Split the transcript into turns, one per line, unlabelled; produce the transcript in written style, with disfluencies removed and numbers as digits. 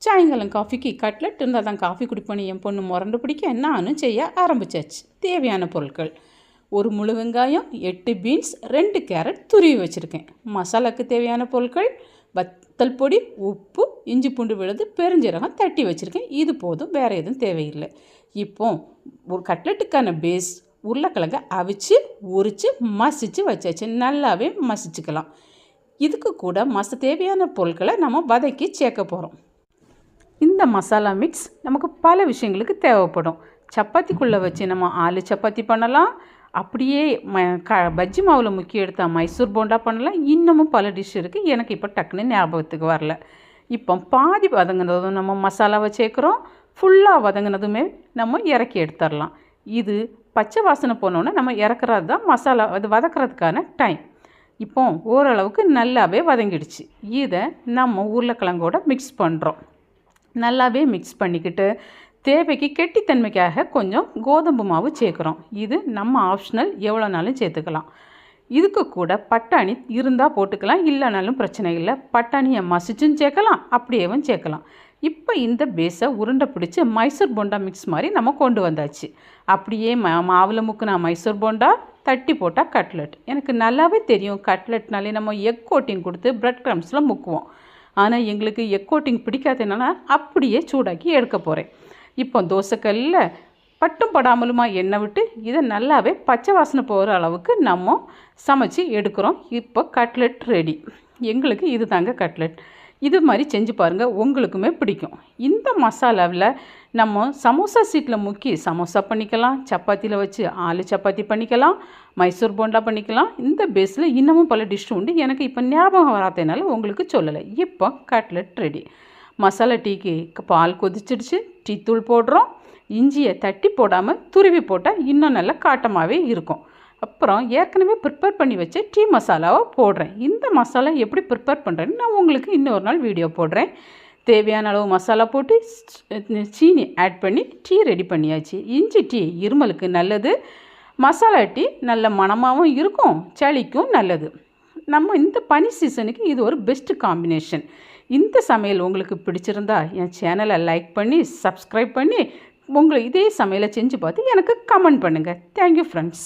சாயங்காலம் காஃபிக்கு கட்லெட் இருந்தால் தான் காஃபி குடிப்பேன்னு என் பொண்ணு முரண்டு பிடிக்க நானும் செய்ய ஆரம்பித்தாச்சு. தேவையான பொருட்கள்: ஒரு முழு வெங்காயம், 8 பீன்ஸ், 2 கேரட் துருவி வச்சுருக்கேன். மசாலாவுக்கு தேவையான பொருட்கள்: வத்தல் பொடி, உப்பு, இஞ்சி பூண்டு விழுது, பெருஞ்சீரகம் தட்டி வச்சுருக்கேன். இது போதும், வேறு எதுவும் தேவையில்லை. இப்போ ஒரு கட்லெட்டுக்கான பேஸ் உருளைக்கிழங்க அவிச்சு உரித்து மசிச்சு வச்சாச்சு. நல்லாவே மசிச்சுக்கலாம். இதுக்கு கூட தேவையான பொருட்களை நம்ம வதக்கி சேர்க்க போகிறோம். இந்த மசாலா மிக்ஸ் நமக்கு பல விஷயங்களுக்கு தேவைப்படும். சப்பாத்திக்குள்ளே வச்சு நம்ம ஆலு சப்பாத்தி பண்ணலாம். அப்படியே பஜ்ஜி மாவில் முக்கி எடுத்தால் மைசூர் போண்டா பண்ணலாம். இன்னமும் பல டிஷ் இருக்குது. எனக்கு இப்போ டக்குன்னு ஞாபகத்துக்கு வரல. இப்போ பாதி வதங்கினதும் நம்ம மசாலாவை சேர்க்குறோம். ஃபுல்லாக வதங்கினதுமே நம்ம இறக்கி எடுத்துடலாம். இது பச்சை வாசனை போனோன்னே நம்ம இறக்குறது தான் மசாலா அது வதக்கிறதுக்கான டைம். இப்போ ஓரளவுக்கு நல்லாவே வதங்கிடுச்சு. இதை நம்ம உருளைக்கிழங்கோட மிக்ஸ் பண்ணுறோம். நல்லாவே மிக்ஸ் பண்ணிக்கிட்டு தேவைக்கு கெட்டித்தன்மைக்காக கொஞ்சம் கோதுமை மாவு சேர்க்குறோம். இது நம்ம ஆப்ஷனல், எவ்வளோ நாளும் சேர்த்துக்கலாம். இதுக்கு கூட பட்டாணி இருந்தால் போட்டுக்கலாம், இல்லைனாலும் பிரச்சனை இல்லை. பட்டாணியை மசிச்சும் சேர்க்கலாம், அப்படியேவும் சேர்க்கலாம். இப்போ இந்த பேஸை உருண்டை பிடிச்சி மைசூர் போண்டா மிக்ஸ் மாதிரி நம்ம கொண்டு வந்தாச்சு. அப்படியே மாவில் முக்குனா மைசூர் போண்டா, தட்டி போட்டால் கட்லெட். எனக்கு நல்லாவே தெரியும், கட்லெட்னாலே நம்ம எக் கோட்டிங் கொடுத்து ப்ரெட் க்ரம்ஸில் முக்குவோம். ஆனால் எங்களுக்கு எக் கோட்டிங் பிடிக்காதனால அப்படியே சூடாக்கி எடுக்க போகிறேன். இப்போ தோசைக்கல்லில் பட்டும் படாமலுமா எண்ணெய் விட்டு இதை நல்லாவே பச்சை வாசனை போகிற அளவுக்கு நம்ம சமைச்சு எடுக்கிறோம். இப்போ கட்லெட் ரெடி. எங்களுக்கு இது தாங்க கட்லெட். இது மாதிரி செஞ்சு பாருங்கள், உங்களுக்குமே பிடிக்கும். இந்த மசாலாவில் நம்ம சமோசா சீட்டில் முக்கி சமோசா பண்ணிக்கலாம், சப்பாத்தியில் வச்சு ஆலு சப்பாத்தி பண்ணிக்கலாம், மைசூர் போண்டா பண்ணிக்கலாம். இந்த பேஸில் இன்னமும் பல டிஷ் உண்டு. எனக்கு இப்போ ஞாபகம் வராதனால உங்களுக்கு சொல்லலை. இப்போ கட்லெட் ரெடி. மசாலா டீக்கு பால் கொதிச்சிடுச்சு. டீ தூள் போடுறோம். இஞ்சியை தட்டி போடாமல் துருவி போட்டால் இன்னும் நல்லா காட்டமாகவே இருக்கும். அப்புறம் ஏற்கனவே ப்ரிப்பேர் பண்ணி வச்சு டீ மசாலாவை போடுறேன். இந்த மசாலா எப்படி ப்ரிப்பேர் பண்ணுறேன்னு நான் உங்களுக்கு இன்னொரு நாள் வீடியோ போடுறேன். தேவையான அளவு மசாலா போட்டு சீனி ஆட் பண்ணி டீ ரெடி பண்ணியாச்சு. இஞ்சி டீ இருமலுக்கு நல்லது. மசாலா டீ நல்ல மணமாகவும் இருக்கும், சளிக்கும் நல்லது. நம்ம இந்த பனி சீசனுக்கு இது ஒரு பெஸ்ட்டு காம்பினேஷன். இந்த சமையல் உங்களுக்கு பிடிச்சிருந்தா என் சேனலை லைக் பண்ணி சப்ஸ்கிரைப் பண்ணி இதே சமையலை செஞ்சு பார்த்து எனக்கு கமெண்ட் பண்ணுங்கள். Thank you friends.